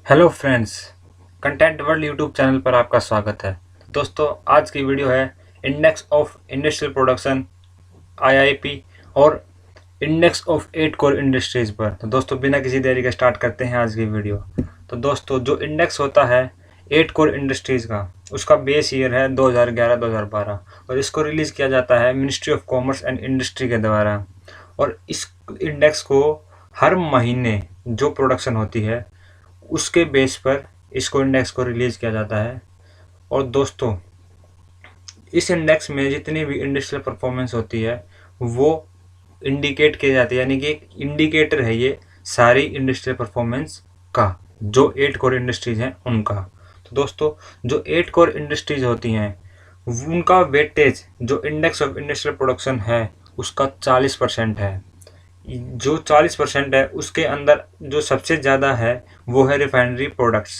Hello friends, content world YouTube channel पर आपका स्वागत है। दोस्तों, आज की वीडियो है index of industrial production IIP और इंडेक्स ऑफ 8 कोर इंडस्ट्रीज पर। तो दोस्तों, बिना किसी देरी के स्टार्ट करते हैं आज की वीडियो। तो दोस्तों, जो इंडेक्स होता है 8 कोर इंडस्ट्रीज का, उसका बेस ईयर है 2011-2012 और इसको रिलीज़ किया जाता है ministry of commerce and industry के द्वारा। और इस इंडेक्स को हर महीने जो प्रोडक्शन होती है उसके बेस पर इसको इंडेक्स को रिलीज़ किया जाता है। और दोस्तों, इस इंडेक्स में जितनी भी इंडस्ट्रियल परफॉर्मेंस होती है वो इंडिकेट की जाती है, यानी कि एक इंडिकेटर है ये सारी इंडस्ट्रियल परफॉर्मेंस का, जो 8 कोर इंडस्ट्रीज हैं उनका। तो दोस्तों, जो 8 कोर इंडस्ट्रीज होती हैं उनका वेटेज जो इंडेक्स ऑफ इंडस्ट्रियल प्रोडक्शन है उसका 40% है। जो 40% है उसके अंदर जो सबसे ज़्यादा है वो है रिफाइनरी प्रोडक्ट्स।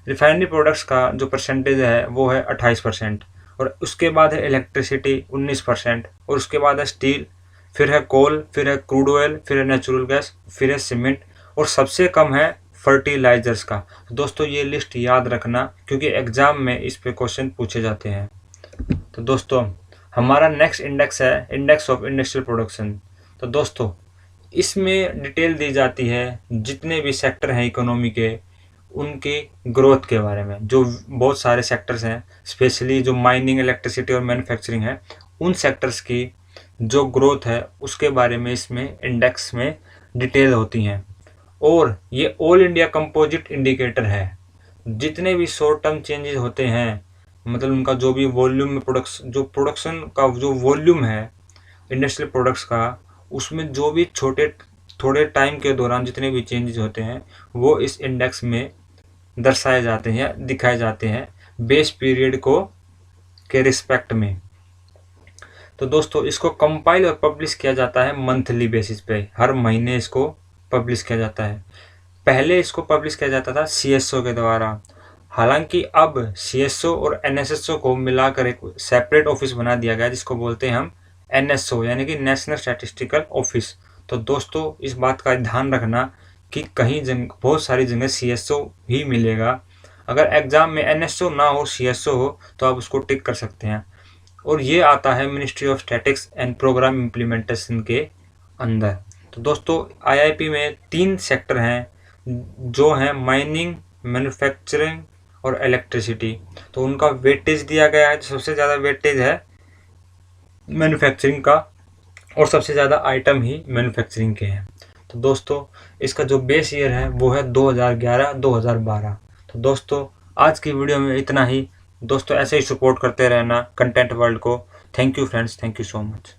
रिफाइनरी प्रोडक्ट्स का जो परसेंटेज है वो है 28%। और उसके बाद है इलेक्ट्रिसिटी 19%। और उसके बाद है स्टील, फिर है कोल, फिर है क्रूड ऑयल, फिर है नेचुरल गैस, फिर है सीमेंट और सबसे कम है फर्टिलाइजर्स का। तो दोस्तों, ये लिस्ट याद रखना क्योंकि एग्जाम में इस पे क्वेश्चन पूछे जाते हैं। तो दोस्तों, हमारा नेक्स्ट इंडेक्स है इंडेक्स ऑफ इंडस्ट्रियल प्रोडक्शन। तो दोस्तों, इसमें डिटेल दी जाती है जितने भी सेक्टर हैं इकोनॉमी के, उनके ग्रोथ के बारे में। जो बहुत सारे सेक्टर्स हैं, स्पेशली जो माइनिंग, इलेक्ट्रिसिटी और मैन्युफैक्चरिंग है, उन सेक्टर्स की जो ग्रोथ है उसके बारे में इसमें इंडेक्स में डिटेल होती हैं। और ये ऑल इंडिया कंपोजिट इंडिकेटर है। जितने भी शॉर्ट टर्म चेंजेस होते हैं, मतलब उनका जो भी वॉल्यूम में प्रोडक्शन का जो वॉल्यूम है इंडस्ट्रियल प्रोडक्ट्स का, उसमें जो भी थोड़े टाइम के दौरान जितने भी चेंजेस होते हैं वो इस इंडेक्स में दर्शाए जाते हैं या दिखाए जाते हैं बेस पीरियड को के रिस्पेक्ट में। तो दोस्तों, इसको कंपाइल और पब्लिश किया जाता है मंथली बेसिस पे, हर महीने इसको पब्लिश किया जाता है। पहले इसको पब्लिश किया जाता था CSO के द्वारा, हालांकि अब CSO और NSSO को मिलाकर एक सेपरेट ऑफिस बना दिया गया जिसको बोलते हैं हम NSO, यानी कि नेशनल स्टैटिस्टिकल ऑफिस। तो दोस्तों, इस बात का ध्यान रखना कि कहीं बहुत सारी जगह CSO ही मिलेगा। अगर एग्जाम में NSO ना हो, CSO हो, तो आप उसको टिक कर सकते हैं। और ये आता है ministry of statistics and program implementation के अंदर। तो दोस्तों, IIP में 3 सेक्टर हैं जो हैं माइनिंग, मैन्युफैक्चरिंग और इलेक्ट्रिसिटी। तो उनका वेटेज दिया गया है। सबसे ज़्यादा वेटेज है मैन्युफैक्चरिंग का और सबसे ज़्यादा आइटम ही मैन्युफैक्चरिंग के हैं। तो दोस्तों, इसका जो बेस ईयर है वो है 2011-2012। तो दोस्तों, आज की वीडियो में इतना ही। दोस्तों, ऐसे ही सपोर्ट करते रहना कंटेंट वर्ल्ड को। Thank you friends, thank you so much.